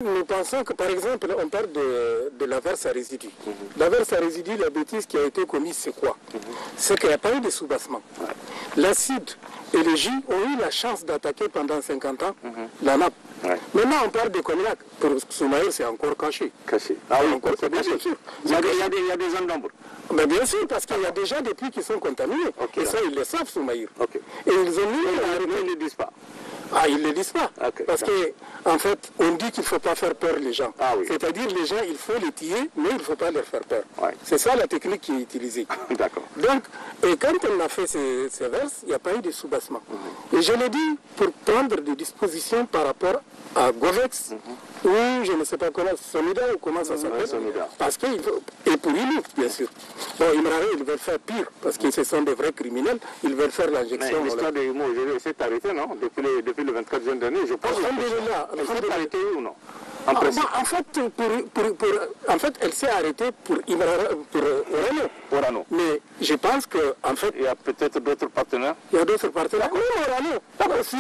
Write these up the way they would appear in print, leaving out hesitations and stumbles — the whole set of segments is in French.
Nous pensons que, par exemple, on parle de l'averse à résidus. L'averse à résidus, la bêtise qui a été commise, c'est quoi? C'est qu'il n'y a pas eu de soubassement. L'acide et le jus ont eu la chance d'attaquer pendant 50 ans la nappe. Maintenant, on parle de cognac. Pour Soumaïr, c'est encore caché. Ah oui, encore caché, bien sûr. Il y a des zones d'ombre. Mais bien sûr, parce qu'il y a déjà des puits qui sont contaminés. Et ça, ils le savent, Soumaïr. Et ils ont mis Ils ne le disent pas. Ah, ils ne le disent pas. Parce qu'en fait, on dit qu'il ne faut pas faire peur les gens. C'est-à-dire, les gens, il faut les tuer, mais il ne faut pas leur faire peur. C'est ça la technique qui est utilisée. Donc, et quand on a fait ces verses, il n'y a pas eu de soubassement. Et je l'ai dit pour prendre des dispositions par rapport à Govex, ou je ne sais pas comment, Somida, ou comment ça s'appelle. Parce que, et pour Ilu, bien sûr. Bon, ils veulent faire pire, parce que ce sont des vrais criminels, ils veulent faire l'injection. L'histoire de Imo, c'est arrêté, non? Depuis le 24 juin dernier, je pense. Elle s'est arrêtée ou non? En fait, elle s'est arrêtée pour Orano. Mais je pense qu'en fait... Il y a peut-être d'autres partenaires. Il y a d'autres partenaires. Oui, Orano. Aussi,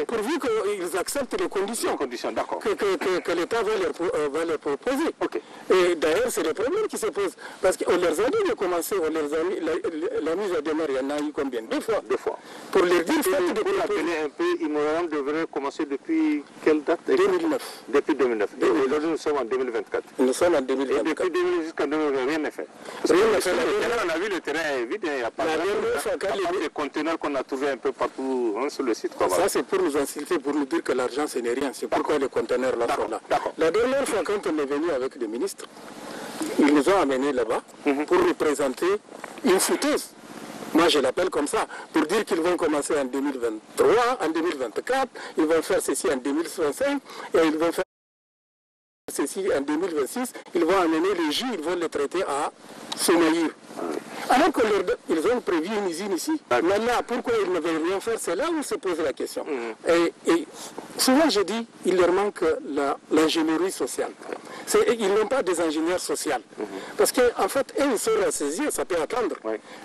pourvu qu'ils acceptent les conditions. Que l'État va leur proposer. Et d'ailleurs, c'est le problème qui se pose. Parce qu'on leur a dit de commencer, on leur a mis la mise à demeure, il y en a eu combien? 2 fois. Pour leur dire... Pour l'appeler un peu, Imoran devrait commencer depuis quelle date? 2009. Depuis 2009. Et aujourd'hui, nous sommes en 2024. Nous sommes en 2024. Et depuis 2000 jusqu'à 2020, rien n'est fait. On a vu le terrain est vide, il n'y a pas de conteneurs qu'on a trouvé un peu partout sur le site. Ça, c'est pour nous inciter, pour nous dire que l'argent, ce n'est rien. C'est pourquoi les conteneurs là sont là. La dernière fois, quand on est venu avec le ministre, ils nous ont amenés là-bas pour représenter une fouteuse. Moi, je l'appelle comme ça, pour dire qu'ils vont commencer en 2023, en 2024, ils vont faire ceci en 2065, et ils vont faire ceci en 2026, ils vont amener les jus, ils vont les traiter à Soumaïr. Alors qu'ils ont prévu une usine ici. Maintenant, pourquoi ils ne veulent rien faire? C'est là où se pose la question. Et souvent, je dis, il leur manque l'ingénierie sociale. Ils n'ont pas des ingénieurs sociaux. Parce qu'en fait, eux, ils sont rassasiés, ça peut attendre.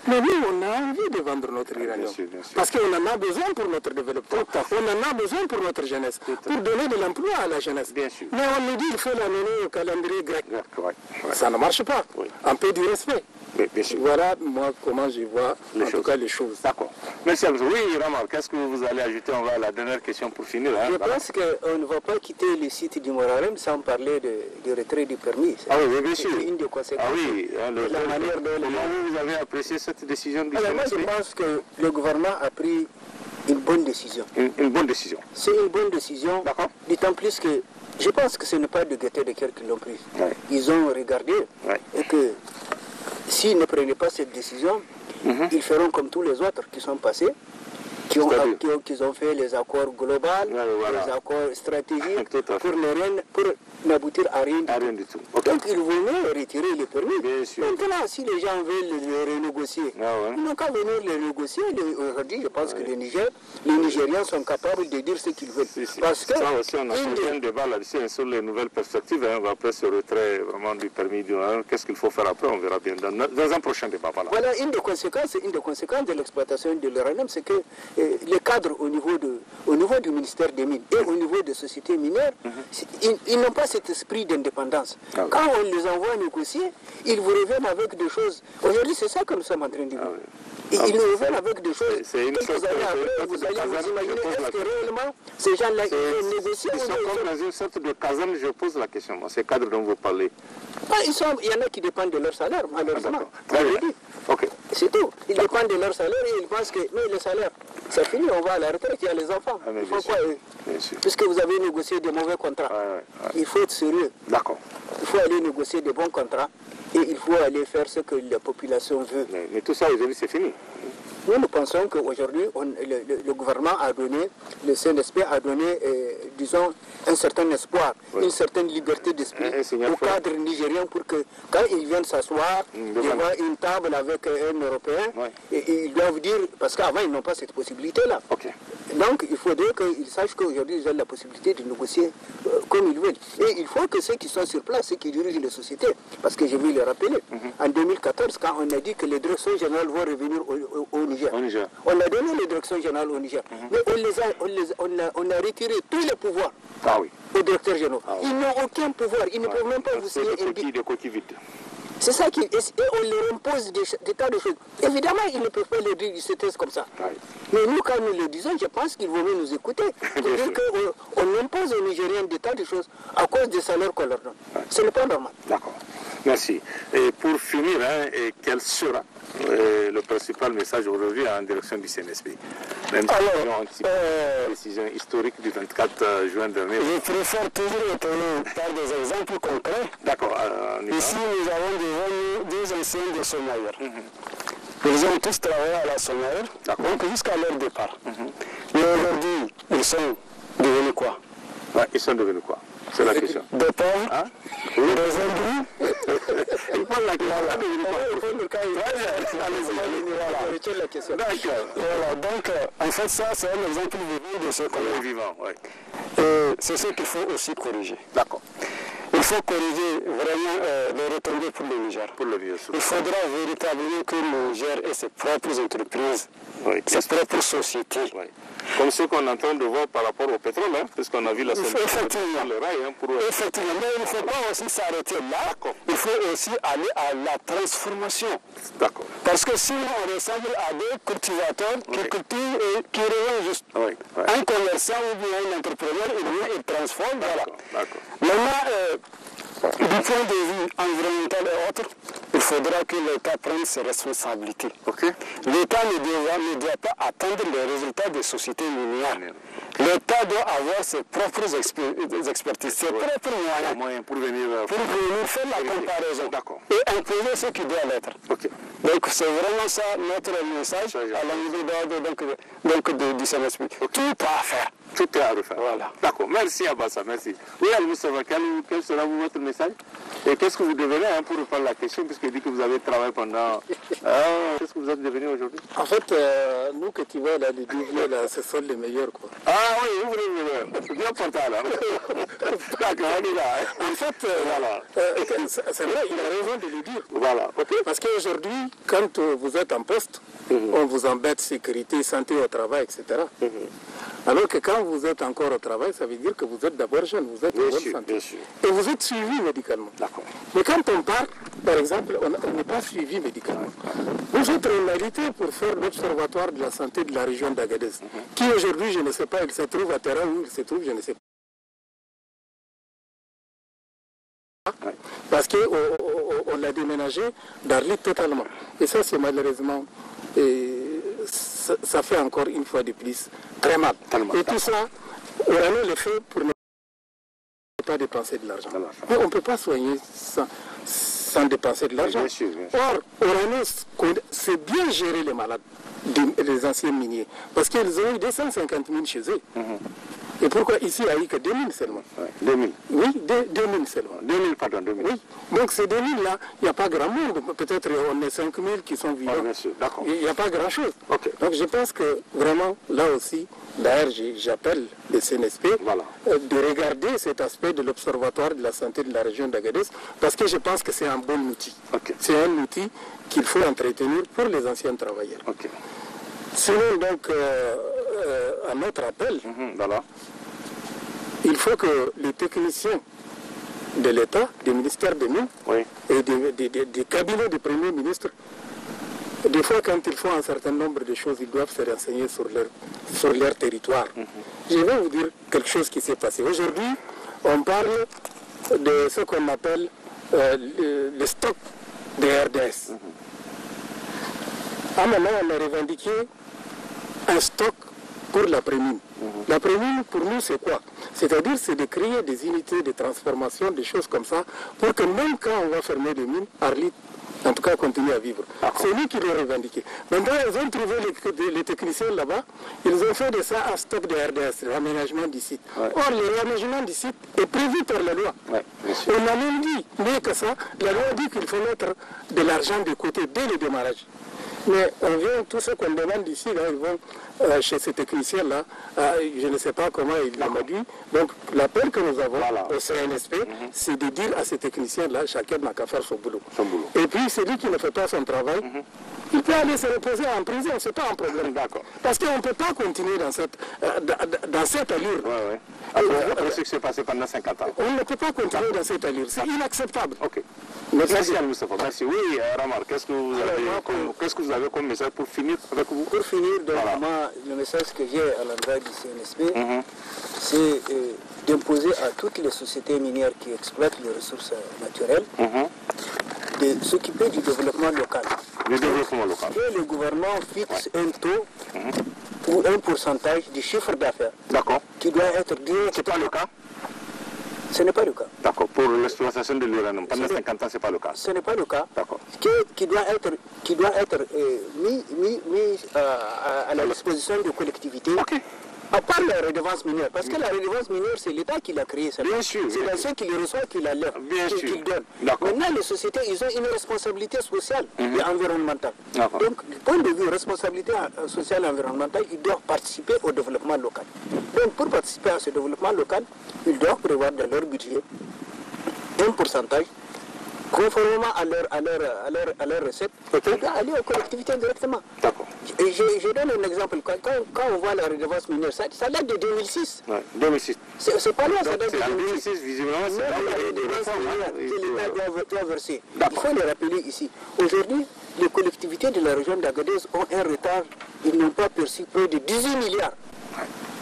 Mais nous, on a envie de vendre notre uranium. Parce qu'on en a besoin pour notre développement. On en a besoin pour notre jeunesse. Pour donner de l'emploi à la jeunesse. Mais on nous dit qu'il faut l'amener au calendrier grec. Ça ne marche pas. Un peu du respect. Voilà, moi, comment je vois en tout cas les choses. D'accord. Merci à vous. Oui, Ramal, qu'est-ce que vous allez ajouter? On va à la dernière question pour finir. Je pense qu'on ne va pas quitter le site du Morarem sans parler du retrait du permis. Ah oui, bien sûr. C'est une des conséquences. Ah oui, la manière dont vous avez apprécié cette décision du Alors moi, je pense que le gouvernement a pris une bonne décision. Une bonne décision. C'est une bonne décision, d'autant plus que je pense que ce n'est pas de gaieté de cœur qu'ils l'ont pris. Ils ont regardé et que s'ils ne prenaient pas cette décision, ils feront comme tous les autres qui sont passés, qui ont fait les accords globaux, les accords stratégiques pour n'aboutir à rien du tout. Donc il vaut mieux retirer les permis. Maintenant, si les gens veulent les renégocier, ils n'ont qu'à venir les négocier. Aujourd'hui, je pense que les Nigériens sont capables de dire ce qu'ils veulent. Parce que ça aussi, on a fait un débat là-dessus sur les nouvelles perspectives. Après ce retrait vraiment du permis, qu'est-ce qu'il faut faire après? On verra bien dans un prochain débat. Voilà, une des conséquences de l'exploitation de l'uranium, c'est que les cadres au niveau du ministère des Mines et au niveau des sociétés minières, ils n'ont pas cet esprit d'indépendance. Quand on les envoie négocier, ils vous reviennent avec des choses. Aujourd'hui, c'est ça que nous sommes en train de dire. Ils nous reviennent avec des choses. Quelques années après, vous allez vous imaginer, est-ce que réellement ces gens-là, ils vont négocier? Ils sont comme dans une sorte de caserne, je pose la question, ces cadres dont vous parlez. Il y en a qui dépendent de leur salaire, malheureusement. C'est tout. Ils dépendent de leur salaire et ils pensent que mais le salaire, c'est fini, on va à la retraite, il y a les enfants. Ils font quoi eux? Puisque vous avez négocié des mauvais contrats. Il faut être sérieux. Il faut aller négocier des bons contrats et il faut aller faire ce que la population veut. Mais tout ça aujourd'hui c'est fini. Nous pensons qu'aujourd'hui, le gouvernement a donné, le CNSP a donné, disons, un certain espoir, une certaine liberté d'esprit au cadre nigérien pour que, quand ils viennent s'asseoir devant une table avec un Européen, et ils doivent dire, parce qu'avant, ils n'ont pas cette possibilité-là. Donc, il faudrait qu'ils sachent qu'aujourd'hui, ils ont la possibilité de négocier comme ils veulent. Et il faut que ceux qui sont sur place, ceux qui dirigent les sociétés, parce que je vais le rappeler, en 2014, quand on a dit que les directions générales vont revenir au Niger. On a donné les directions générales au Niger. Mais on a retiré tous les pouvoirs aux directeurs généraux. Ils n'ont aucun pouvoir. Ils ne peuvent même pas vous signer un billet. C'est ça et on leur impose des tas de choses. Évidemment, ils ne peuvent pas le dire, ils se taisent comme ça. Mais nous, quand nous le disons, je pense qu'il vaut mieux nous écouter. Pour dire qu'on impose aux Nigériens des tas de choses à cause des salaires qu'on leur donne. Ce n'est pas normal. D'accord. Merci. Et pour finir, quel sera le principal message aujourd'hui en direction du CNSP? Même si nous avons anticipé la décision historique du 24 juin dernier. Je préfère toujours étonner par des exemples concrets. D'accord. Ici, nous avons devant nous deux anciens de Somaïr. Ils ont tous travaillé à la Somaïr, donc jusqu'à leur départ. Mais aujourd'hui, ils sont devenus quoi? Ils sont devenus quoi? C'est la question. Des pauvres, des indus. Il parle la question. Voilà, donc en fait ça c'est un exemple vivant de ce qu'on est vivant. Et c'est ce qu'il faut aussi corriger. D'accord. Il faut corriger vraiment les retombées pour le Niger. Il faudra véritablement que le Niger ait ses propres entreprises, ses propres sociétés. Comme ce qu'on est en train de voir par rapport au pétrole, puisqu'on a vu la semaine effectivement. Le rail. Effectivement, mais il ne faut pas aussi s'arrêter là. Il faut aussi aller à la transformation. D'accord. Parce que sinon on ressemble à des cultivateurs qui cultivent et qui revendent juste. Un commerçant ou bien un entrepreneur, il transforme. Voilà. Maintenant, du point de vue environnemental et autres, il faudra que l'État prenne ses responsabilités. L'État ne doit pas attendre les résultats des sociétés minières. L'État doit avoir ses propres expertises, ses propres moyens pour venir faire la comparaison et imposer ce qui doit l'être. Donc c'est vraiment ça notre message à la niveau du CNSP. Tout à faire. Tout est à refaire. Voilà. D'accord. Merci Abassa, merci. Oui, Al-Moustapha, quel sera votre message? Et qu'est-ce que vous devenez pour répondre à la question, puisque dit que vous avez travaillé pendant... Qu'est-ce que vous êtes devenu aujourd'hui? En fait, nous que tu vois là, les deux là, ce sont les meilleurs quoi. Ah oui, vous les meilleurs. C'est bien portant là. D'accord, on est là. En fait, c'est vrai, il a raison de le dire. Voilà. Parce qu'aujourd'hui, quand vous êtes en poste, on vous embête sécurité, santé au travail, etc. Alors que quand vous êtes encore au travail, ça veut dire que vous êtes d'abord jeune, vous êtes en bonne santé. Et vous êtes suivi médicalement. Mais quand on part, par exemple, on n'est pas suivi médicalement. Nous sommes réalité pour faire l'observatoire de la santé de la région d'Agadez, qui aujourd'hui, je ne sais pas, il se trouve à Terra où il se trouve, je ne sais pas. Parce qu'on l'a déménagé d'Arlit totalement. Et ça, c'est malheureusement... ça fait encore une fois de plus très mal. Et tout ça, on a le fait pour ne pas dépenser de l'argent. Mais on ne peut pas soigner sans dépenser de l'argent. Or, Oranos sait bien gérer les malades, les anciens miniers, parce qu'ils ont eu 250 000 chez eux. Et pourquoi ici, il n'y a eu que 2000 seulement? 2000. Oui, 2000 seulement. 2000, pardon, 2000. Oui, donc ces 2000 là, il n'y a pas grand monde. Peut-être on est 5000 qui sont vivants. D'accord. Il n'y a pas grand chose. Donc je pense que vraiment, là aussi, d'ailleurs j'appelle le CNSP de regarder cet aspect de l'Observatoire de la santé de la région d'Agadez, parce que je pense que c'est un bon outil. C'est un outil qu'il faut entretenir pour les anciens travailleurs. Sinon, donc, à notre appel, il faut que les techniciens de l'État, des ministères des Mines et des cabinets du Premier ministre, des fois quand il faut un certain nombre de choses, ils doivent se renseigner sur leur territoire. Je vais vous dire quelque chose qui s'est passé. Aujourd'hui, on parle de ce qu'on appelle le stock de RDS. À un moment, on a revendiqué un stock pour l'après-mine. L'après-mine, pour nous, c'est quoi? C'est-à-dire, c'est de créer des unités de transformation, des choses comme ça, pour que même quand on va fermer des mines, Arlit, en tout cas, continue à vivre. C'est nous qui l'avons revendiqué. Maintenant, ils ont trouvé les techniciens là-bas, ils ont fait de ça un stock de RDS, l'aménagement du site. Or, le réaménagement du site est prévu par la loi. On a même dit, mieux que ça, la loi dit qu'il faut mettre de l'argent de côté dès le démarrage. Mais on vient, tout ce qu'on demande ici, là, ils vont chez ces techniciens-là, je ne sais pas comment il m'a dit. Donc l'appel que nous avons au CNSP, c'est de dire à ces techniciens-là, chacun n'a qu'à faire son boulot. Et puis celui qui ne fait pas son travail, il peut aller se reposer en prison, ce n'est pas un problème. Parce qu'on ne peut pas continuer dans cette allure. Après ce qui s'est passé pendant 50 ans. On ne peut pas continuer dans cette allure, c'est inacceptable. Merci à Moustapha. Merci. Oui, Ramar, qu'est-ce que vous avez comme message pour finir avec vous? Pour finir, donc, moi, le message que j'ai à l'endroit du CNSP, c'est d'imposer à toutes les sociétés minières qui exploitent les ressources naturelles de s'occuper du développement local. Le développement local. Que le gouvernement fixe un taux ou un pourcentage du chiffre d'affaires. D'accord. Qui doit être directement. C'est pas le cas? Ce n'est pas le cas. D'accord. Pour l'exploitation de l'uranium, pendant 50 ans, ce n'est pas le cas? Ce n'est pas le cas. D'accord. Qui doit être mis à la disposition des collectivités. À part la redevance minière, parce que la redevance minière, c'est l'État qui l'a créée. Bien sûr. C'est la ceux qui les reçoivent qui la lèvent, qui donnent. Maintenant, les sociétés, ils ont une responsabilité sociale et environnementale. Donc, du point de vue responsabilité sociale et environnementale, ils doivent participer au développement local. Donc, pour participer à ce développement local, ils doivent prévoir dans leur budget un pourcentage conformément à leur recette, ils doivent aller aux collectivités directement. D'accord. Et je donne un exemple. Quand on voit la redevance minière, ça date de 2006. 2006. C'est pas loin, ça date de 2006. Visiblement, c'est la redevance minière que l'État doit verser. Il faut le rappeler ici. Aujourd'hui, les collectivités de la région d'Agadez ont un retard. Ils n'ont pas perçu près de 18 milliards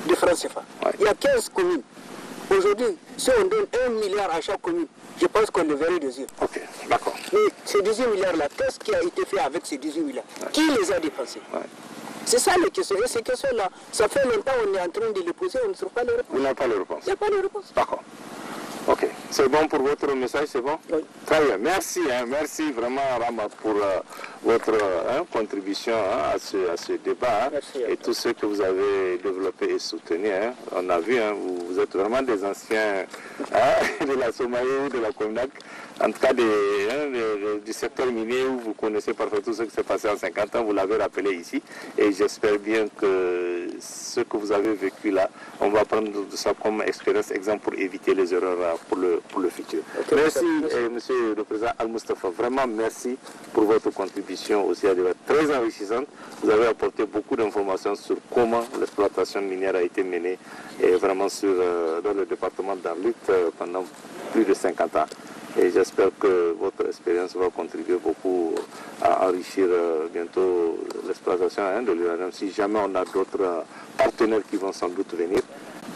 de francs CFA. Il y a 15 communes. Aujourd'hui, si on donne 1 milliard à chaque commune, je pense qu'on le verrait des yeux. Ok, d'accord. Mais ces 18 milliards-là, qu'est-ce qui a été fait avec ces 18 milliards? Qui les a dépensés? C'est ça les questions. Et ces questions-là, ça fait longtemps qu'on est en train de les poser, on ne trouve pas les réponses. Vous n'avez pas les réponses? Il n'y a pas les réponses. D'accord. Ok. C'est bon pour votre message, c'est bon? Oui. Très bien. Merci, merci vraiment Rama pour votre contribution à ce débat et tout ce que vous avez développé et soutenu. On a vu, vous êtes vraiment des anciens de la Somalie ou de la Comnac, en tout cas du secteur minier où vous connaissez parfaitement tout ce qui s'est passé en 50 ans, vous l'avez rappelé ici et j'espère bien que ce que vous avez vécu là, on va prendre ça comme expérience, exemple pour éviter les erreurs pour le futur. Merci, Monsieur le Président Al-Mustafa, vraiment merci pour votre contribution aussi, elle est très enrichissante. Vous avez apporté beaucoup d'informations sur comment l'exploitation minière a été menée et vraiment dans le département d'Arlit pendant plus de 50 ans. Et j'espère que votre expérience va contribuer beaucoup à enrichir bientôt l'exploitation de l'uranium. Si jamais on a d'autres partenaires qui vont sans doute venir,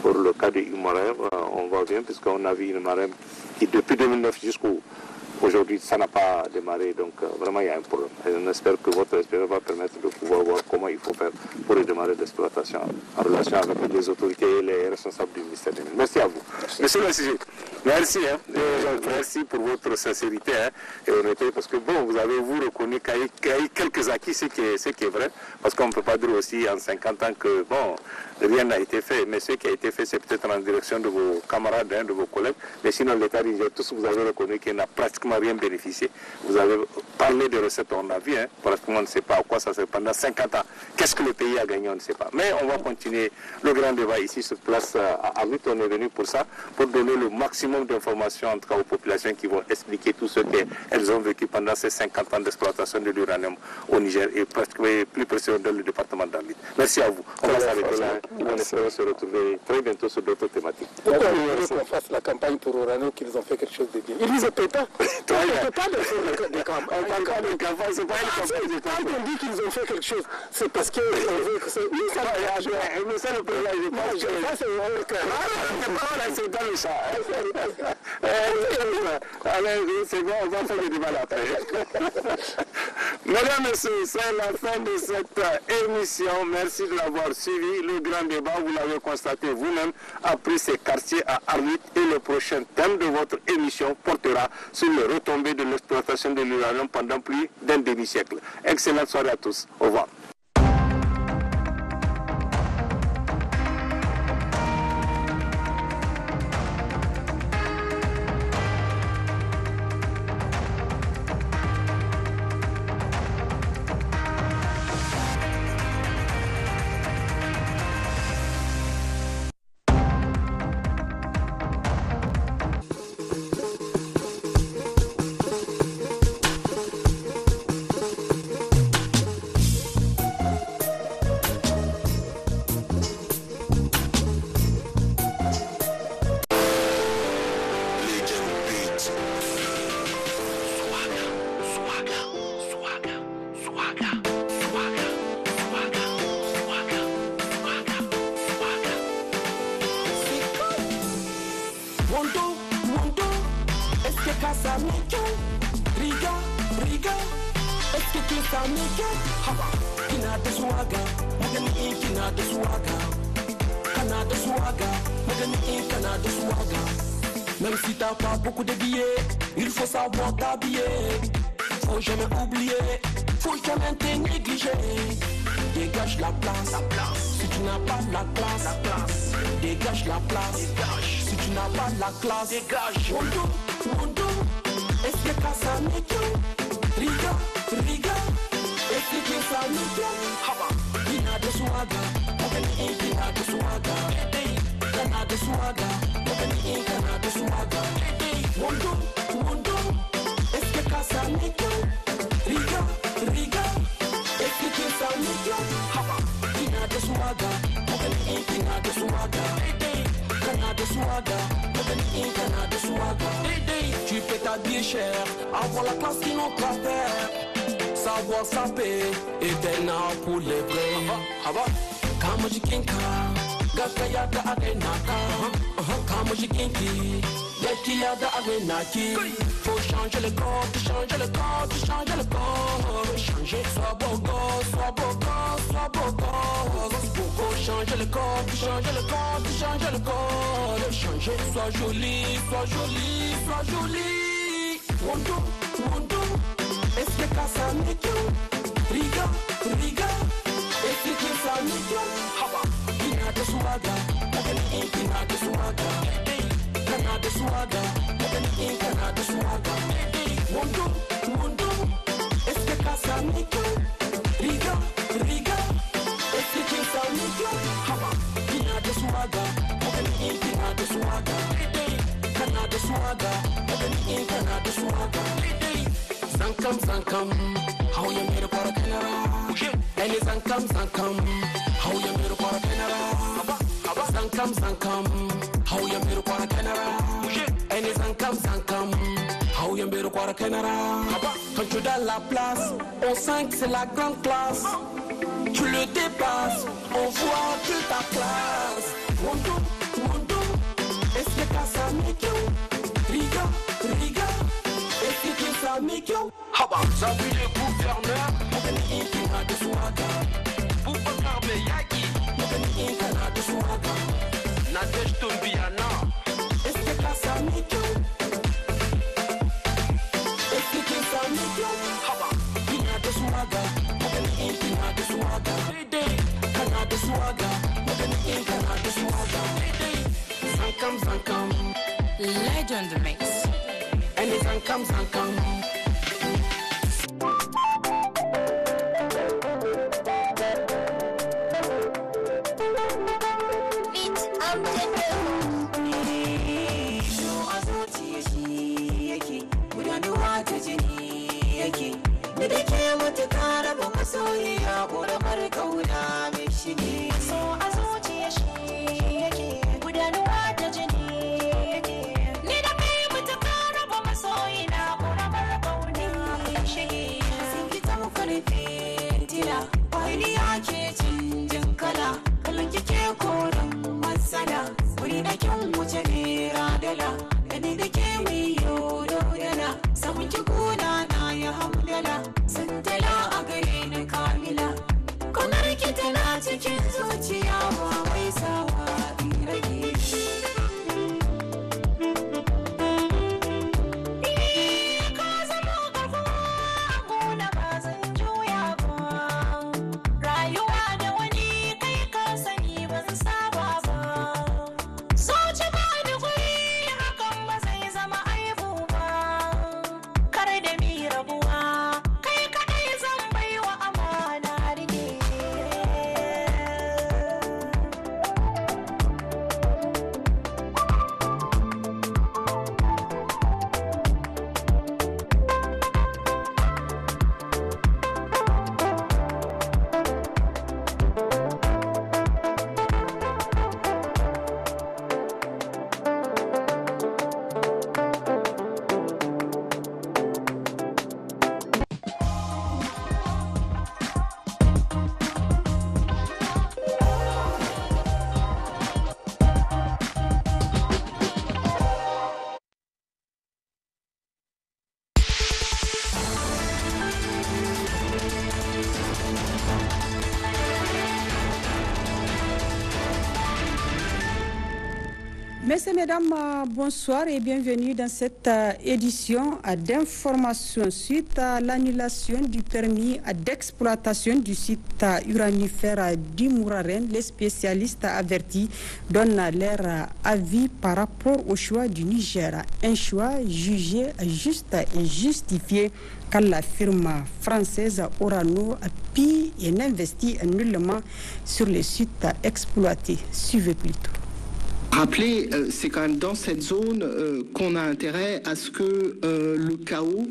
pour le cas de Umarem, on va bien, puisqu'on a vu Umarem qui depuis 2009 jusqu'au aujourd'hui, ça n'a pas démarré, donc vraiment il y a un problème. Et on espère que votre expérience va permettre de pouvoir voir comment il faut faire pour redémarrer l'exploitation en relation avec les autorités et les responsables du ministère des Mines. Merci à vous. Monsieur le CG, merci. Merci pour votre sincérité et honnêteté, parce que bon, vous avez reconnu qu'il y a eu quelques acquis, ce qui est vrai, parce qu'on ne peut pas dire aussi en 50 ans que bon, rien n'a été fait, mais ce qui a été fait, c'est peut-être en direction de vos camarades, de vos collègues, mais sinon l'État nigérien, tous vous avez reconnu qu'il n'a pratiquement rien bénéficié. Vous avez parlé de recettes, on a vu, pratiquement on ne sait pas à quoi ça sert pendant 50 ans. Qu'est-ce que le pays a gagné, on ne sait pas. Mais on va continuer le grand débat ici sur place à Arlit. On est venu pour ça, pour donner le maximum d'informations en tout cas aux populations qui vont expliquer tout ce qu'elles ont vécu pendant ces 50 ans d'exploitation de l'uranium au Niger et plus précisément dans le département d'Arlit. Merci à vous. On va s'arrêter là. On espère se retrouver très bientôt sur d'autres thématiques. Pourquoi on veut qu'on fasse la campagne pour Orano qu'ils ont fait quelque chose de bien? Ils ne nous étaient pas. On ne peut pas de faire des campagnes. C'est pas une campagne. Quand on dit qu'ils ont fait quelque chose, c'est parce qu'on veut que c'est... Oui, ça va réagir. Mais ça, le président, je pense que... Ça, c'est vrai que... Voilà, c'est dans le chat. Allez, c'est bon, on va faire le débat après. Mesdames et messieurs, c'est la fin de cette émission. Merci de l'avoir suivi. Le grand débat, vous l'avez constaté vous-même, a pris ses quartiers à Arlit et le prochain thème de votre émission portera sur les retombées de l'exploitation de l'uranium pendant plus d'un demi-siècle. Excellente soirée à tous. Au revoir. que casa mekyo? Riga, riga. Est-ce que tu ça mekyo? Haba, kina de swaga, magani kina de swaga. Kana de swaga, magani kana de swaga. Même si t'as pas beaucoup de billets, il faut savoir t'habiller. Faut jamais oublier, faut jamais te négliger. Dégage la place, si tu n'as pas la classe, dégage la place, si tu n'as pas la classe, dégage. Mondo, est-ce que casa mekyo? Riga, riga, est-ce que tu ça mekyo? Haba, kina de swaga, magani kina de swaga. Kana de swaga, magani kana de swaga. Mondo, est-ce que casa mekyo? Riga, riga, est-ce que tu ça mekyo? Haba, kina de swaga, magani kina de swaga. Kana de swaga, magani kana de swaga. Tu peux t'habiller cher, avoir la classe qui n'ont pas faire. Savoir saper, éternel pour les vrais. Haba, kama jikinka, gaskaya da agenaka. Kama jikinki, gaskiya da agenaki. Faut changer le corps, changer le corps, changer le corps. Changer, sois beau gosse, sois beau gosse, sois beau gosse. Faut changer le corps, changer le corps, changer le corps. Changer, sois jolie, sois jolie, sois jolie. Mondo, est-ce que casa mekyo? Riga, riga, est-ce que casa mekyo? Haba, kina de swaga, magani kina de swaga. Kana de swaga, magani kana de swaga. Mondo, est-ce que casa mekyo? Riga, riga, est-ce que casa mekyo? Haba, kina de swaga, magani kina de swaga. Kana de swaga, magani kana de swaga. Zankam, how you made a para canara? Any zankam, how you made a para canara? Zankam, how you made a para canara? Any zankam, how you made a para canara? Quand tu donnes la place, on sent que c'est la grande classe. Tu le dépasses, on voit toute ta classe. Mondo, est-ce que casa mekyo? Riga, riga, est-ce que casa mekyo? Haba, j'ai vu le gouverneur, magani kina de swaga. Boubacar Beyaki, magani kana de swaga. Nadej Tumbiana, est-ce que casa mekyo? Est-ce que casa mekyo? Haba, kina de swaga, magani kina de swaga. Kana de swaga, magani kana de swaga. Zankam, Legend Mix. and it's zankam. Santala a gare ni kamila, kaunar ki Messieurs, mesdames, bonsoir et bienvenue dans cette édition d'information suite à l'annulation du permis d'exploitation du site uranifère du Mouraren. Les spécialistes avertis donnent leur avis par rapport au choix du Niger. Un choix jugé juste et justifié car la firme française Orano pille et n'investit nullement sur les sites exploités. Suivez plutôt. Rappeler, c'est quand même dans cette zone qu'on a intérêt à ce que le chaos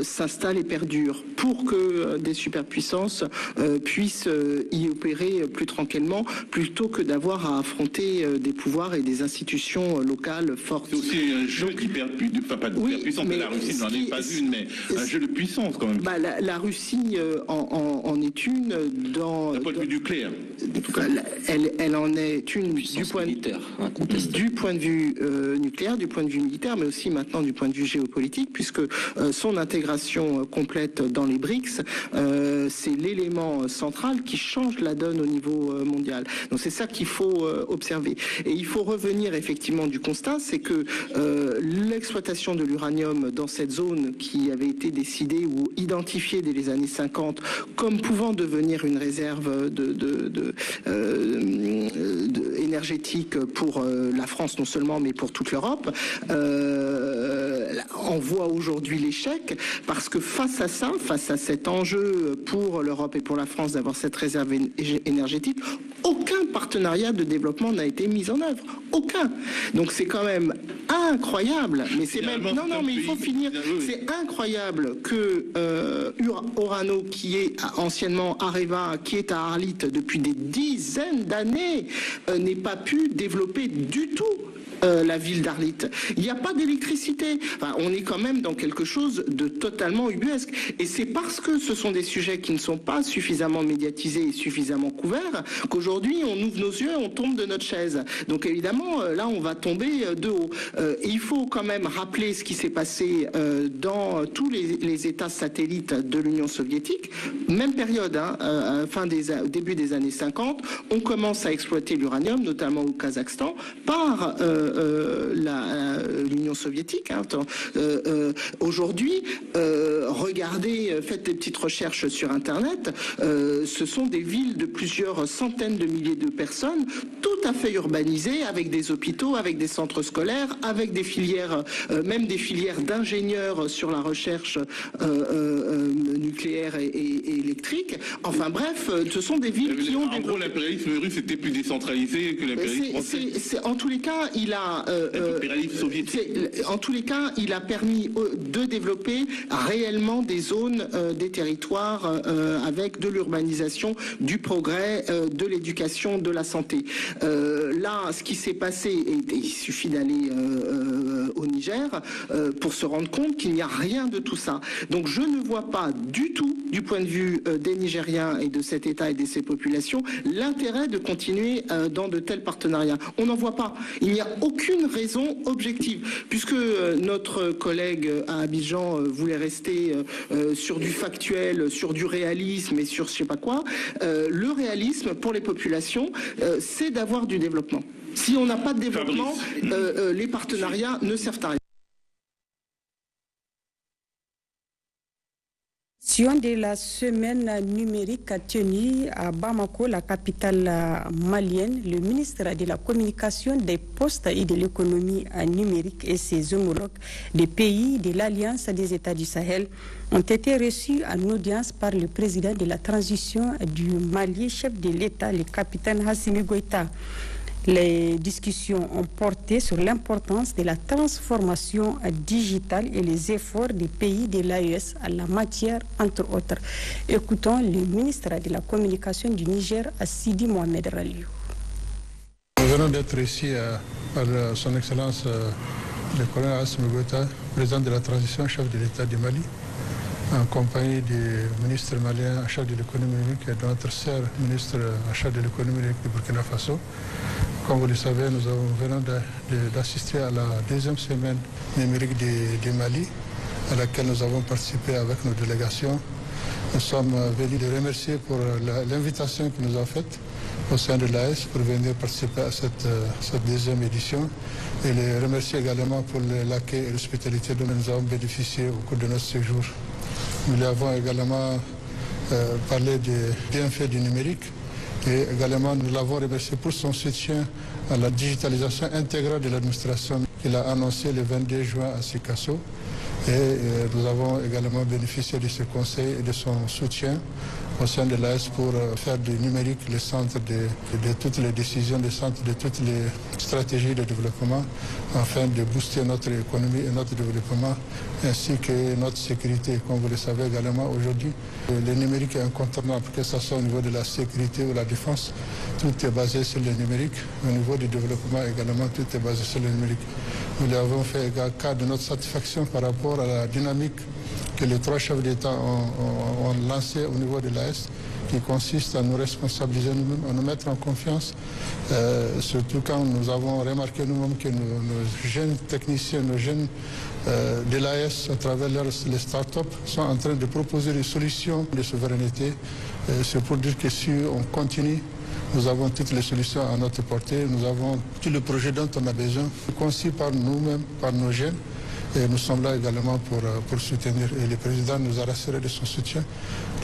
s'installe et perdure pour que des superpuissances puissent y opérer plus tranquillement plutôt que d'avoir à affronter des pouvoirs et des institutions locales fortes. C'est aussi un jeu qui perd plus de, pas de puissance, mais la Russie n'en est pas une, mais un jeu de puissance quand même. Bah, la Russie en est une dans... D'un point de vue nucléaire. Elle en est une du point de vue nucléaire, du point de vue militaire, mais aussi maintenant du point de vue géopolitique, puisque son intégration complète dans les BRICS, c'est l'élément central qui change la donne au niveau mondial. Donc c'est ça qu'il faut observer. Et il faut revenir effectivement du constat, c'est que l'exploitation de l'uranium dans cette zone qui avait été décidée ou identifiée dès les années 50 comme pouvant devenir une réserve énergétique pour la France non seulement, mais pour toute l'Europe, on voit aujourd'hui l'échec parce que face à ça, face à cet enjeu pour l'Europe et pour la France d'avoir cette réserve énergétique, aucun partenariat de développement n'a été mis en œuvre. Aucun. Donc c'est quand même incroyable, mais c'est même... Non, mais il faut finir. C'est incroyable que Orano, qui est anciennement Areva, qui est à Arlit depuis des dizaines d'années, n'ait pas pu développer du tout la ville d'Arlit. Il n'y a pas d'électricité. Enfin, on est quand même dans quelque chose de totalement ubuesque. Et c'est parce que ce sont des sujets qui ne sont pas suffisamment médiatisés et suffisamment couverts qu'aujourd'hui on ouvre nos yeux et on tombe de notre chaise. Donc évidemment, là on va tomber de haut. Et il faut quand même rappeler ce qui s'est passé dans tous les États satellites de l'Union soviétique. Même période, au début des années 50, on commence à exploiter l'uranium, notamment au Kazakhstan, par l'Union soviétique. Aujourd'hui, regardez, faites des petites recherches sur Internet, ce sont des villes de plusieurs centaines de milliers de personnes, tout à fait urbanisées, avec des hôpitaux, avec des centres scolaires, avec des filières, même des filières d'ingénieurs sur la recherche nucléaire et électrique. Enfin bref, ce sont des villes qui ont... En gros, l'impérialisme russe était plus décentralisé que l'impérialisme français. En tous les cas, en tous les cas, il a permis de développer réellement des zones, des territoires avec de l'urbanisation, du progrès, de l'éducation, de la santé. Là, ce qui s'est passé, et il suffit d'aller au Niger pour se rendre compte qu'il n'y a rien de tout ça. Donc je ne vois pas du tout, du point de vue des Nigériens et de cet État et de ces populations, l'intérêt de continuer dans de tels partenariats. On n'en voit pas. Il n'y a aucune raison objective, puisque notre collègue à Abidjan voulait rester sur du factuel, sur du réalisme et sur je sais pas quoi. Le réalisme pour les populations, c'est d'avoir du développement. Si on n'a pas de développement, les partenariats ne servent à rien. De la semaine numérique tenue à Bamako, la capitale malienne, le ministre de la Communication, des Postes et de l'économie numérique et ses homologues des pays de l'Alliance des États du Sahel ont été reçus en audience par le président de la transition du Mali, chef de l'État, le capitaine Assimi Goïta. Les discussions ont porté sur l'importance de la transformation digitale et les efforts des pays de l'AES en la matière, entre autres. Écoutons le ministre de la Communication du Niger, Sidi Mohamed Raliou. Nous venons d'être ici par son Excellence le colonel Assimi Goïta, président de la transition, chef de l'État du Mali, en compagnie du ministre malien en charge de l'économie numérique et de notre sœur ministre en charge de l'économie numérique du Burkina Faso. Comme vous le savez, nous venons d'assister à la deuxième semaine numérique du Mali, à laquelle nous avons participé avec nos délégations. Nous sommes venus les remercier pour l'invitation qu'ils nous ont faite au sein de l'AES pour venir participer à cette deuxième édition et les remercier également pour l'accueil et l'hospitalité dont nous avons bénéficié au cours de notre séjour. Nous lui avons également parlé des bienfaits du numérique et également nous l'avons remercié pour son soutien à la digitalisation intégrale de l'administration qu'il a annoncé le 22 juin à Sikasso. Et nous avons également bénéficié de ce conseil et de son soutien au sein de l'AES pour faire du numérique le centre de toutes les décisions, le centre de toutes les stratégies de développement, afin de booster notre économie et notre développement, ainsi que notre sécurité. Comme vous le savez également aujourd'hui, le numérique est incontournable, que ce soit au niveau de la sécurité ou la défense, tout est basé sur le numérique. Au niveau du développement également, tout est basé sur le numérique. Nous lui avons fait cas de notre satisfaction par rapport à la dynamique que les trois chefs d'État ont lancée au niveau de l'AES, qui consiste à nous responsabiliser nous-mêmes, à nous mettre en confiance, surtout quand nous avons remarqué nous-mêmes que nos jeunes techniciens, nos jeunes de l'AES, à travers les start-up, sont en train de proposer des solutions de souveraineté. C'est pour dire que si on continue, nous avons toutes les solutions à notre portée, nous avons tous les projets dont on a besoin, conçus par nous-mêmes, par nos jeunes, et nous sommes là également pour soutenir. Et le président nous a rassuré de son soutien,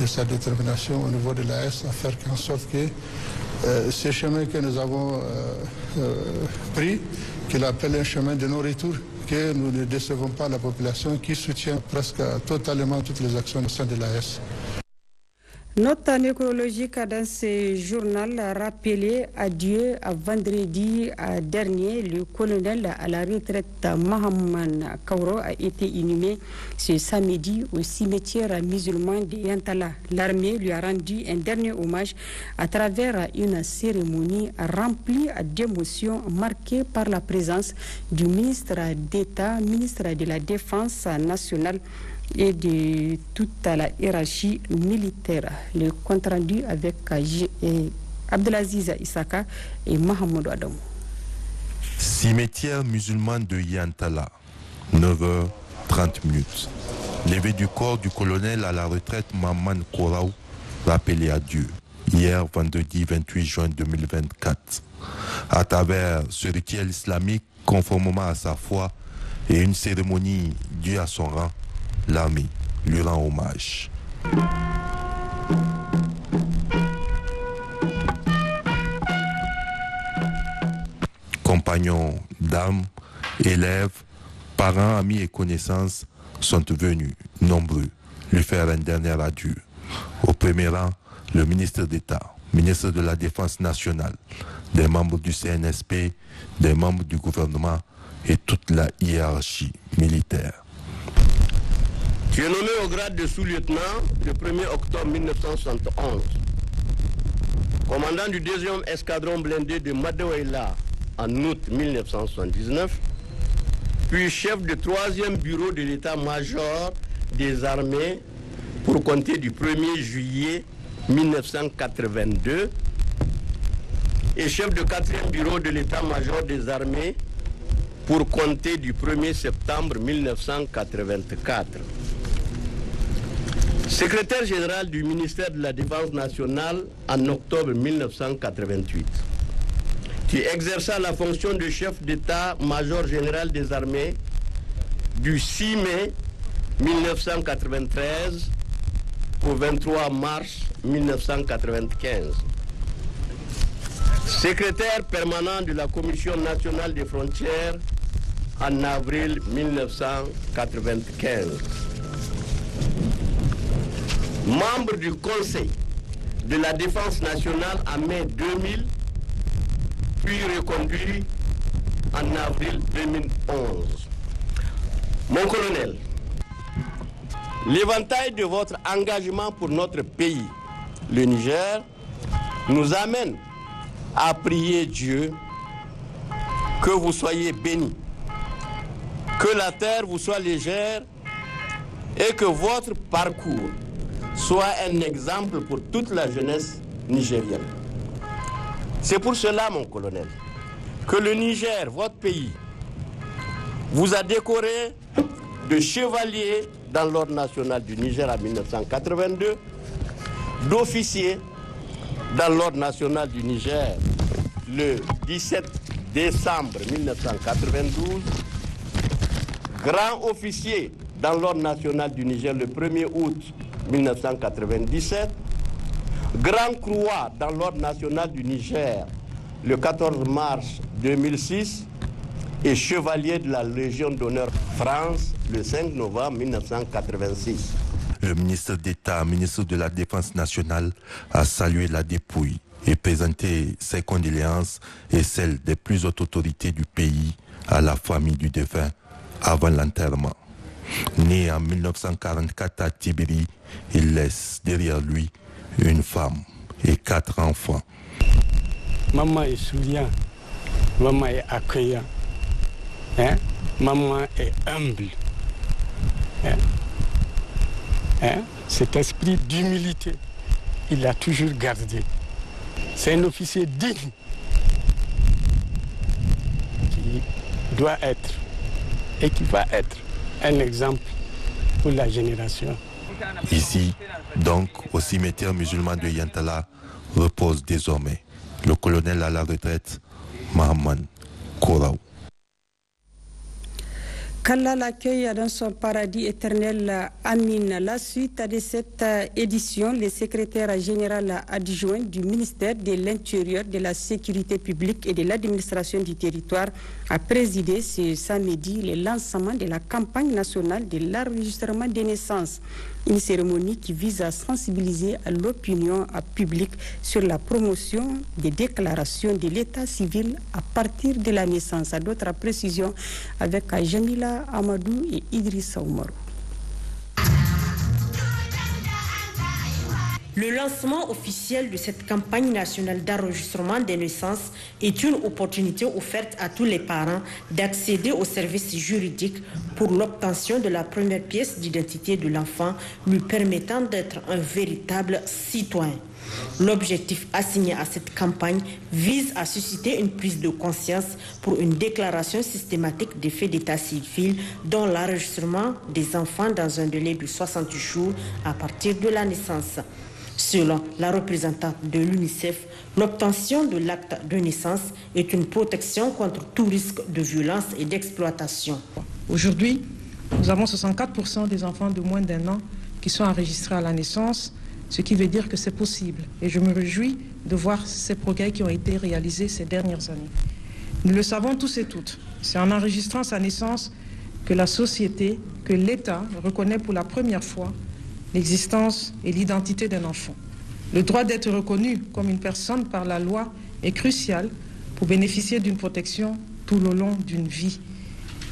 de sa détermination au niveau de l'AES à faire en sorte que ce chemin que nous avons pris, qu'il appelle un chemin de non-retour, que nous ne décevons pas la population qui soutient presque totalement toutes les actions au sein de l'AES. Note nécrologique dans ce journal rappelé adieu à vendredi dernier. Le colonel à la retraite Mahaman Kauro a été inhumé ce samedi au cimetière musulman de Yantala. L'armée lui a rendu un dernier hommage à travers une cérémonie remplie d'émotions marquée par la présence du ministre d'État, ministre de la Défense nationale et de toute la hiérarchie militaire. Le compte rendu avec Abdelaziz Issaka et Mahamoud Adamou. Cimetière musulman de Yantala, 9h30. Levé du corps du colonel à la retraite Maman Koraou, rappelé à Dieu, hier vendredi 28 juin 2024. À travers ce rituel islamique conformément à sa foi et une cérémonie due à son rang, l'armée lui rend hommage. Compagnons d'armes, élèves, parents, amis et connaissances sont venus, nombreux, lui faire un dernier adieu. Au premier rang, le ministre d'État, ministre de la Défense nationale, des membres du CNSP, des membres du gouvernement et toute la hiérarchie militaire. Tu es nommé au grade de sous-lieutenant le 1er octobre 1971, commandant du 2e escadron blindé de Madouaïla en août 1979, puis chef du 3e bureau de l'état-major des armées pour compter du 1er juillet 1982 et chef du 4e bureau de l'état-major des armées pour compter du 1er septembre 1984. Secrétaire général du ministère de la Défense nationale en octobre 1988. Tu exerças la fonction de chef d'état-major général des armées du 6 mai 1993 au 23 mars 1995. Secrétaire permanent de la Commission nationale des frontières en avril 1995. Membre du Conseil de la Défense nationale en mai 2000, puis reconduit en avril 2011. Mon colonel, l'éventail de votre engagement pour notre pays, le Niger, nous amène à prier Dieu que vous soyez bénis, que la terre vous soit légère et que votre parcours soit un exemple pour toute la jeunesse nigérienne. C'est pour cela, mon colonel, que le Niger, votre pays, vous a décoré de chevalier dans l'ordre national du Niger en 1982, d'officier dans l'ordre national du Niger le 17 décembre 1992, grand officier dans l'ordre national du Niger le 1er août 1997, grand croix dans l'ordre national du Niger le 14 mars 2006 et chevalier de la Légion d'honneur France le 5 novembre 1986. Le ministre d'État, ministre de la Défense nationale, a salué la dépouille et présenté ses condoléances et celles des plus hautes autorités du pays à la famille du défunt avant l'enterrement. Né en 1944 à Tibéri, il laisse derrière lui une femme et 4 enfants. Maman est souriante, maman est accueillante, hein? Maman est humble. Hein? Hein? Cet esprit d'humilité, il l'a toujours gardé. C'est un officier digne qui doit être et qui va être un exemple pour la génération. Ici, donc, au cimetière musulman de Yantala, repose désormais le colonel à la retraite, Mahaman Koraou. Qu'Allah l'accueille dans son paradis éternel, Amin. La suite de cette édition, le secrétaire général adjoint du ministère de l'Intérieur, de la Sécurité publique et de l'administration du territoire a présidé ce samedi le lancement de la campagne nationale de l'enregistrement des naissances. Une cérémonie qui vise à sensibiliser l'opinion publique sur la promotion des déclarations de l'état civil à partir de la naissance. À d'autres précisions avec Jamila Amadou et Idrissa Oumarou. Le lancement officiel de cette campagne nationale d'enregistrement des naissances est une opportunité offerte à tous les parents d'accéder aux services juridiques pour l'obtention de la première pièce d'identité de l'enfant, lui permettant d'être un véritable citoyen. L'objectif assigné à cette campagne vise à susciter une prise de conscience pour une déclaration systématique des faits d'état civil, dont l'enregistrement des enfants dans un délai de 60 jours à partir de la naissance. Selon la représentante de l'UNICEF, l'obtention de l'acte de naissance est une protection contre tout risque de violence et d'exploitation. Aujourd'hui, nous avons 64% des enfants de moins d'1 an qui sont enregistrés à la naissance, ce qui veut dire que c'est possible. Et je me réjouis de voir ces progrès qui ont été réalisés ces dernières années. Nous le savons tous et toutes, c'est en enregistrant sa naissance que la société, que l'État reconnaît pour la première fois l'existence et l'identité d'un enfant. Le droit d'être reconnu comme une personne par la loi est crucial pour bénéficier d'une protection tout le long d'une vie.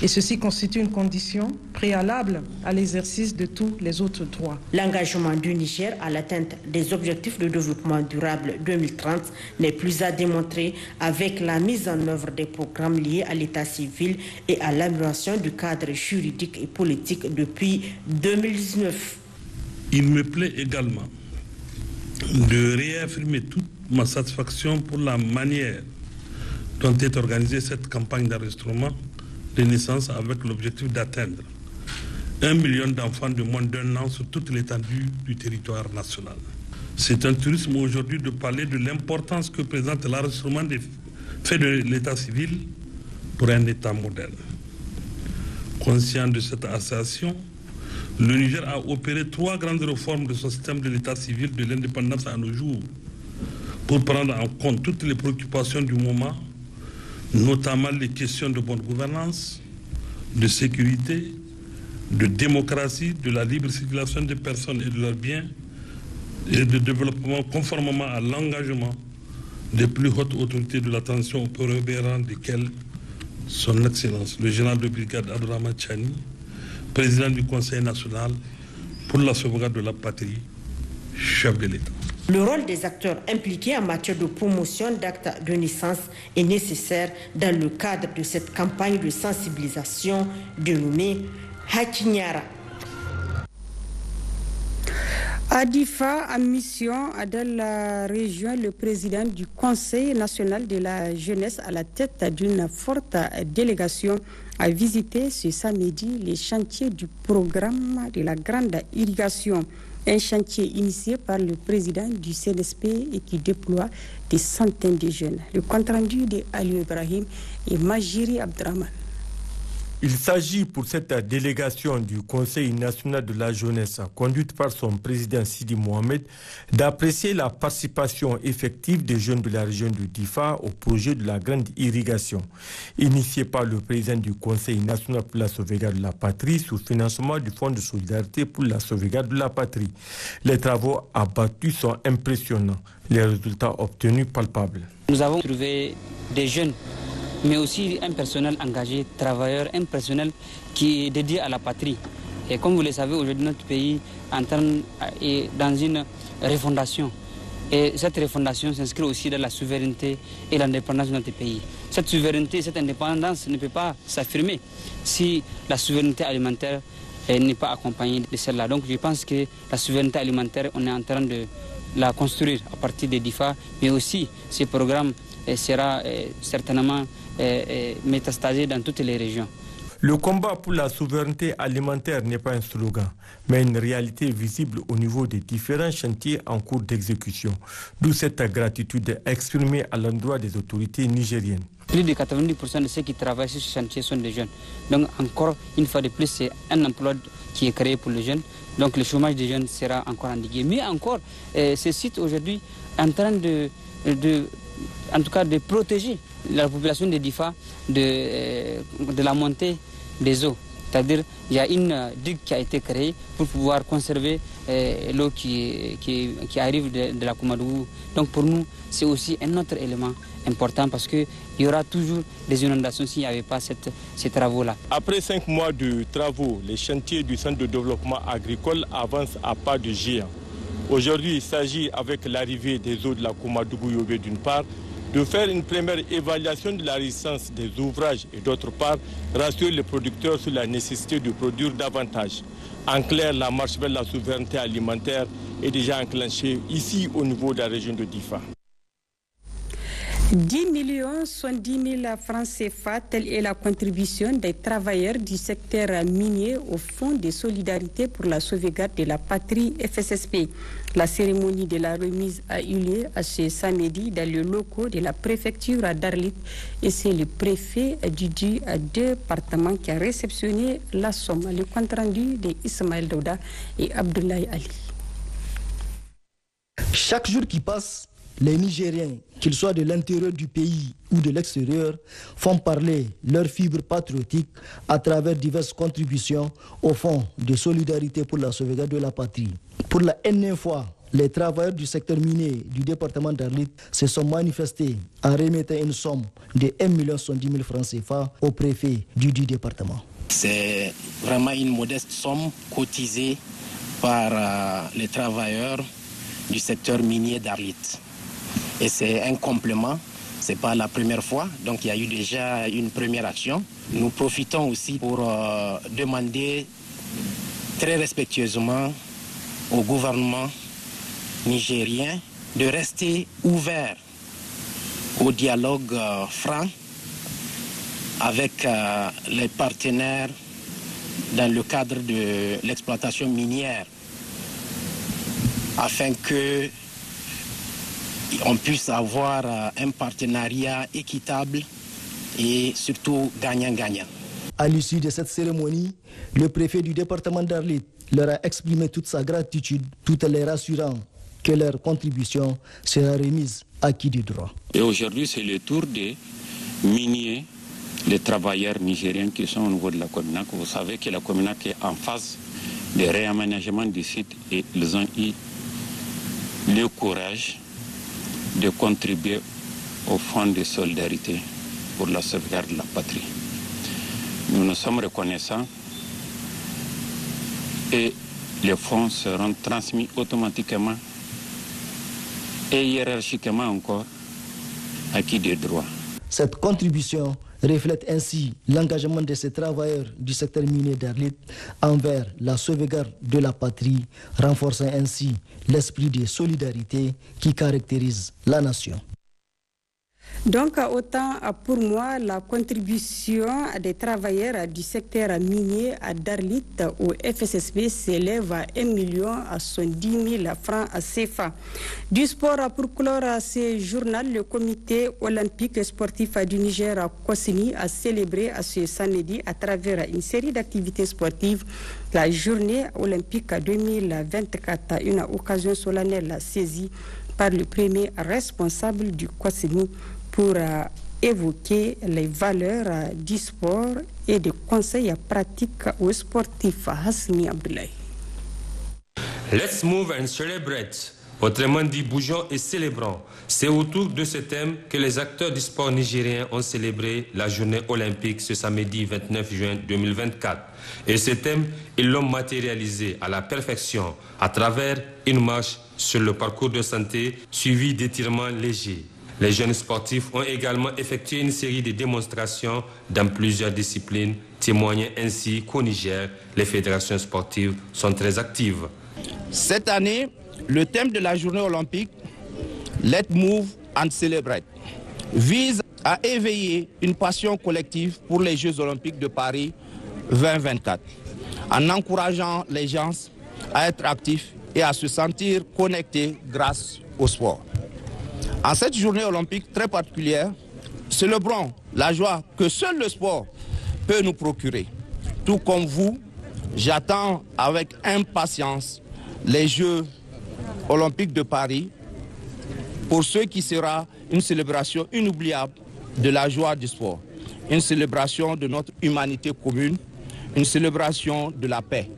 Et ceci constitue une condition préalable à l'exercice de tous les autres droits. L'engagement du Niger à l'atteinte des objectifs de développement durable 2030 n'est plus à démontrer avec la mise en œuvre des programmes liés à l'état civil et à l'amélioration du cadre juridique et politique depuis 2019. Il me plaît également de réaffirmer toute ma satisfaction pour la manière dont est organisée cette campagne d'enregistrement des naissances avec l'objectif d'atteindre 1 million d'enfants de moins d'1 an sur toute l'étendue du territoire national. C'est un tourisme aujourd'hui de parler de l'importance que présente l'enregistrement des faits de l'état civil pour un État moderne. Conscient de cette association, le Niger a opéré 3 grandes réformes de son système de l'état civil de l'indépendance à nos jours pour prendre en compte toutes les préoccupations du moment, notamment les questions de bonne gouvernance, de sécurité, de démocratie, de la libre circulation des personnes et de leurs biens et de développement conformément à l'engagement des plus hautes autorités de la transition au premier rang desquelles son Excellence, le général de brigade Abdourahmane Tchani, président du Conseil national pour la sauvegarde de la patrie, chef de l'État. Le rôle des acteurs impliqués en matière de promotion d'actes de naissance est nécessaire dans le cadre de cette campagne de sensibilisation dénommée Hakinyara. À Difa, en mission dans la région, le président du Conseil national de la jeunesse à la tête d'une forte délégation a visité ce samedi les chantiers du programme de la grande irrigation. Un chantier initié par le président du CNSP et qui déploie des centaines de jeunes. Le compte-rendu de Ali Ibrahim et Majiri Abdraman. Il s'agit pour cette délégation du Conseil national de la jeunesse, conduite par son président Sidi Mohamed, d'apprécier la participation effective des jeunes de la région du Difa au projet de la grande irrigation. Initié par le président du Conseil national pour la sauvegarde de la patrie sous financement du Fonds de solidarité pour la sauvegarde de la patrie. Les travaux abattus sont impressionnants, les résultats obtenus palpables. Nous avons trouvé des jeunes, mais aussi un personnel engagé, travailleur, un personnel qui est dédié à la patrie. Et comme vous le savez, aujourd'hui, notre pays est dans une refondation. Et cette refondation s'inscrit aussi dans la souveraineté et l'indépendance de notre pays. Cette souveraineté, cette indépendance ne peut pas s'affirmer si la souveraineté alimentaire n'est pas accompagnée de celle-là. Donc je pense que la souveraineté alimentaire, on est en train de la construire à partir des DIFA, mais aussi ce programme sera certainement métastasé dans toutes les régions. Le combat pour la souveraineté alimentaire n'est pas un slogan, mais une réalité visible au niveau des différents chantiers en cours d'exécution. D'où cette gratitude exprimée à l'endroit des autorités nigériennes. Plus de 90% de ceux qui travaillent sur ce chantier sont des jeunes. Donc encore une fois de plus, c'est un emploi qui est créé pour les jeunes. Donc le chômage des jeunes sera encore endigué. Mais encore, ce site aujourd'hui est en train de protéger la population de Difa de la montée des eaux. C'est-à-dire il y a une digue qui a été créée pour pouvoir conserver l'eau qui arrive de la Koumadougou. Donc pour nous, c'est aussi un autre élément important parce qu'il y aura toujours des inondations s'il n'y avait pas ces travaux-là. Après 5 mois de travaux, les chantiers du Centre de développement agricole avancent à pas de géant. Aujourd'hui, il s'agit, avec l'arrivée des eaux de la Koumadougou-Yobé d'une part, de faire une première évaluation de la résistance des ouvrages et d'autre part, rassurer les producteurs sur la nécessité de produire davantage. En clair, la marche vers la souveraineté alimentaire est déjà enclenchée ici au niveau de la région de Difa. 10 millions 70 000 francs CFA, telle est la contribution des travailleurs du secteur minier au Fonds de solidarité pour la sauvegarde de la patrie FSSP. La cérémonie de la remise a eu lieu ce samedi dans le locaux de la préfecture d'Arlit et c'est le préfet du département qui a réceptionné la somme. Le compte rendu de Ismaël Douda et Abdoulaye Ali. Chaque jour qui passe, les Nigériens, qu'ils soient de l'intérieur du pays ou de l'extérieur, font parler leur fibre patriotique à travers diverses contributions au Fonds de solidarité pour la sauvegarde de la patrie. Pour la énième fois, les travailleurs du secteur minier du département d'Arlit se sont manifestés en remettant une somme de 1 70 000 francs CFA au préfet du département. C'est vraiment une modeste somme cotisée par les travailleurs du secteur minier d'Arlit. Et c'est un complément, ce n'est pas la première fois, donc il y a eu déjà une première action. Nous profitons aussi pour demander très respectueusement au gouvernement nigérien de rester ouvert au dialogue franc avec les partenaires dans le cadre de l'exploitation minière afin que on puisse avoir un partenariat équitable et surtout gagnant-gagnant. À l'issue de cette cérémonie, le préfet du département d'Arlit leur a exprimé toute sa gratitude, tout en les rassurant que leur contribution sera remise à qui du droit. Et aujourd'hui, c'est le tour des miniers, les travailleurs nigériens qui sont au niveau de la Cominac. Vous savez que la Cominac est en phase de réaménagement du site et ils ont eu le courage de contribuer au Fonds de solidarité pour la sauvegarde de la patrie. Nous nous sommes reconnaissants et les fonds seront transmis automatiquement et hiérarchiquement encore à qui de droit. Cette contribution reflète ainsi l'engagement de ces travailleurs du secteur minier d'Arlit envers la sauvegarde de la patrie, renforçant ainsi l'esprit de solidarité qui caractérise la nation. Donc, autant pour moi, la contribution des travailleurs du secteur minier à Darlit au FSSB s'élève à 1 070 000 francs CFA. Du sport pour clore ce journal, le comité olympique sportif du Niger à Kosini a célébré ce samedi à travers une série d'activités sportives la journée olympique 2024, une occasion solennelle saisie par le premier responsable du Kosini pour évoquer les valeurs du sport et des conseils pratiques aux sportifs. Hasmi Abdoulaye. Let's move and celebrate. Autrement dit, bougeons et célébrons. C'est autour de ce thème que les acteurs du sport nigérien ont célébré la journée olympique ce samedi 29 juin 2024. Et ce thème, ils l'ont matérialisé à la perfection à travers une marche sur le parcours de santé suivi d'étirements légers. Les jeunes sportifs ont également effectué une série de démonstrations dans plusieurs disciplines, témoignant ainsi qu'au Niger, les fédérations sportives sont très actives. Cette année, le thème de la journée olympique, Let's Move and Celebrate, vise à éveiller une passion collective pour les Jeux olympiques de Paris 2024, en encourageant les gens à être actifs et à se sentir connectés grâce au sport. En cette journée olympique très particulière, célébrons la joie que seul le sport peut nous procurer. Tout comme vous, j'attends avec impatience les Jeux olympiques de Paris, pour ce qui sera une célébration inoubliable de la joie du sport, une célébration de notre humanité commune, une célébration de la paix.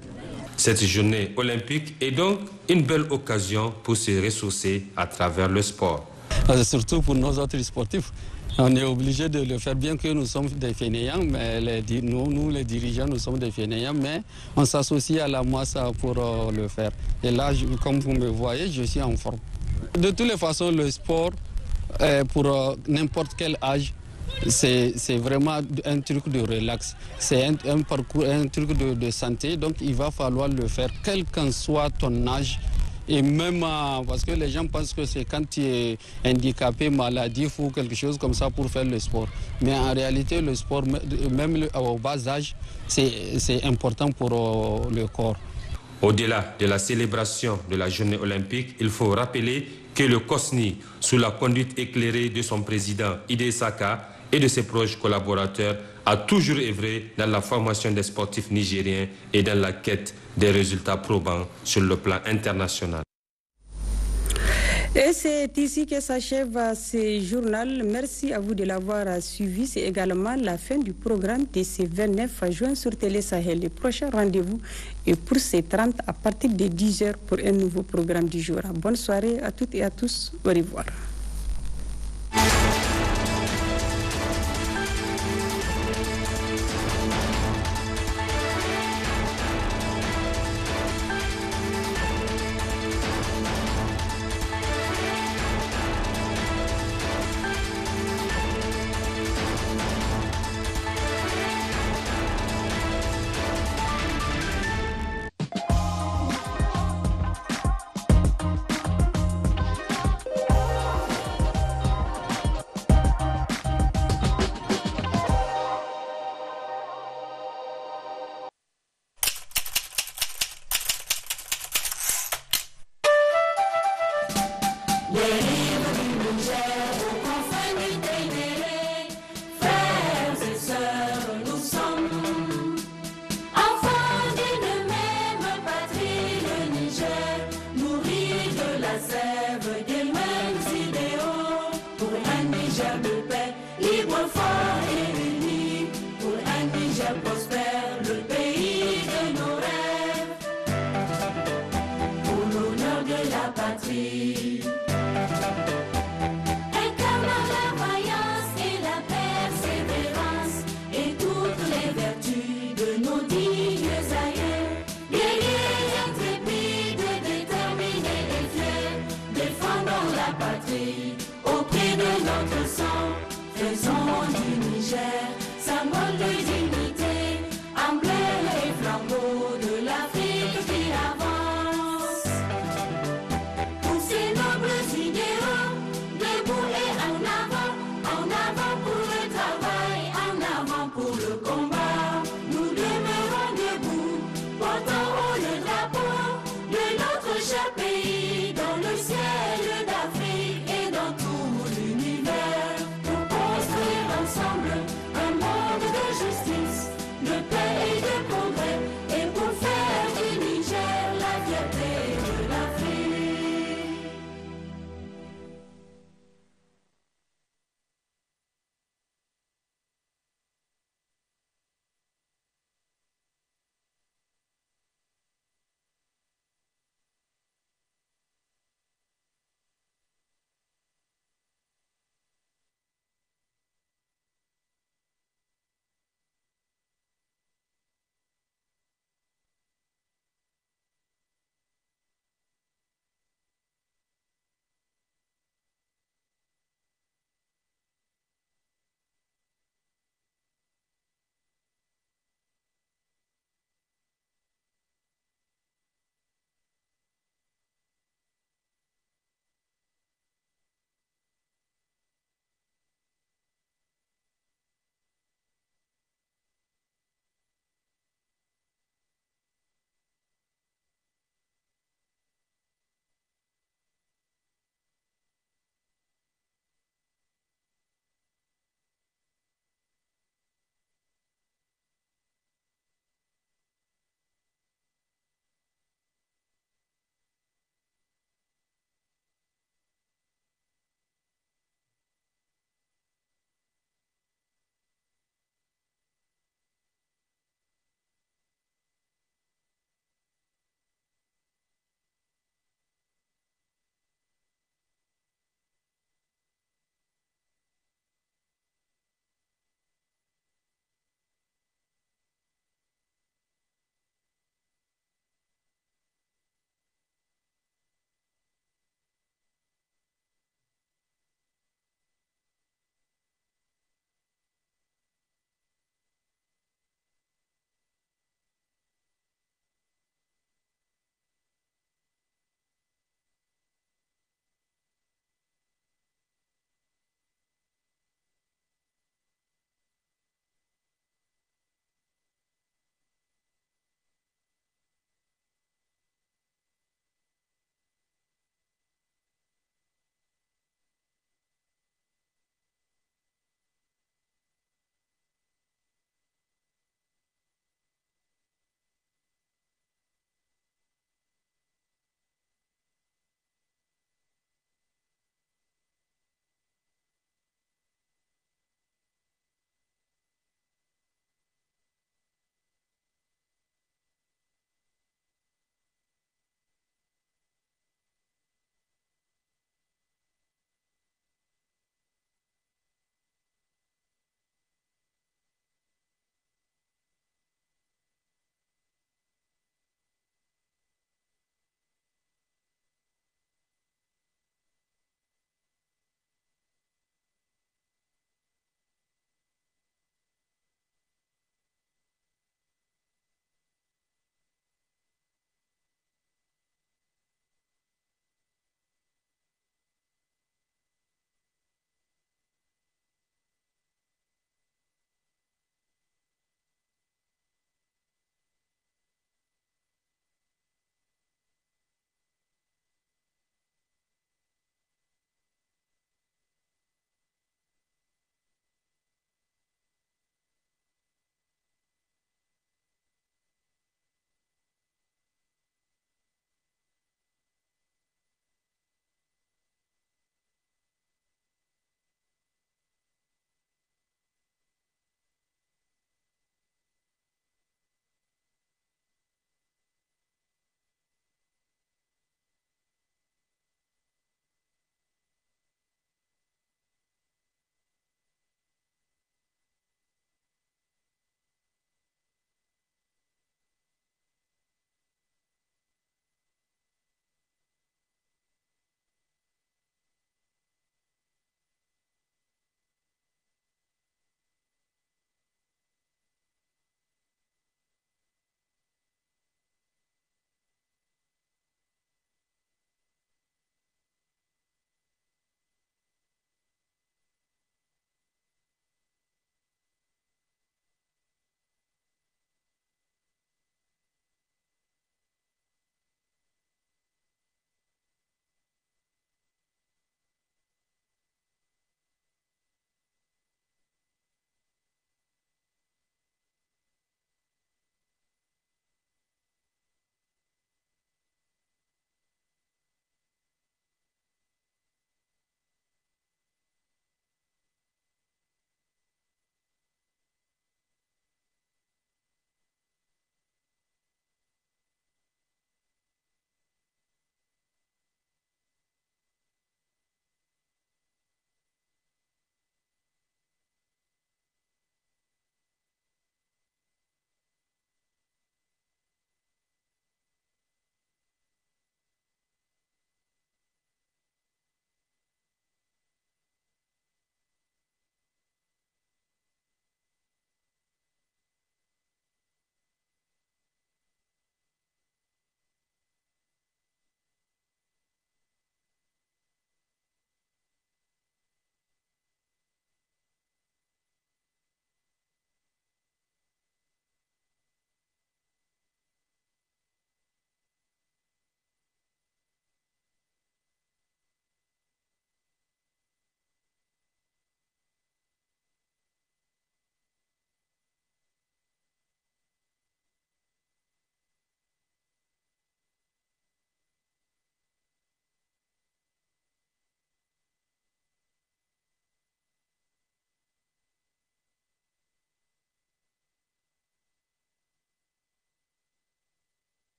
Cette journée olympique est donc une belle occasion pour se ressourcer à travers le sport. Surtout pour nos autres sportifs. On est obligé de le faire, bien que nous sommes des fainéants, mais nous les dirigeants, nous sommes des fainéants, mais on s'associe à la masse pour le faire. Et là, comme vous me voyez, je suis en forme. De toutes les façons, le sport, pour n'importe quel âge, c'est vraiment un truc de relax. C'est un parcours, un truc de santé, donc il va falloir le faire, quel qu'en soit ton âge. Et même parce que les gens pensent que c'est quand tu es handicapé, maladif ou quelque chose comme ça pour faire le sport. Mais en réalité, le sport, même au bas âge, c'est important pour le corps. Au-delà de la célébration de la journée olympique, il faut rappeler que le COSNI, sous la conduite éclairée de son président Ide Saka et de ses proches collaborateurs, a toujours œuvré dans la formation des sportifs nigériens et dans la quête des résultats probants sur le plan international. Et c'est ici que s'achève ce journal. Merci à vous de l'avoir suivi. C'est également la fin du programme de ce 29 juin sur Télé Sahel. Le prochain rendez-vous est pour ces 30 à partir de 10h pour un nouveau programme du jour. Bonne soirée à toutes et à tous. Au revoir. Patrie.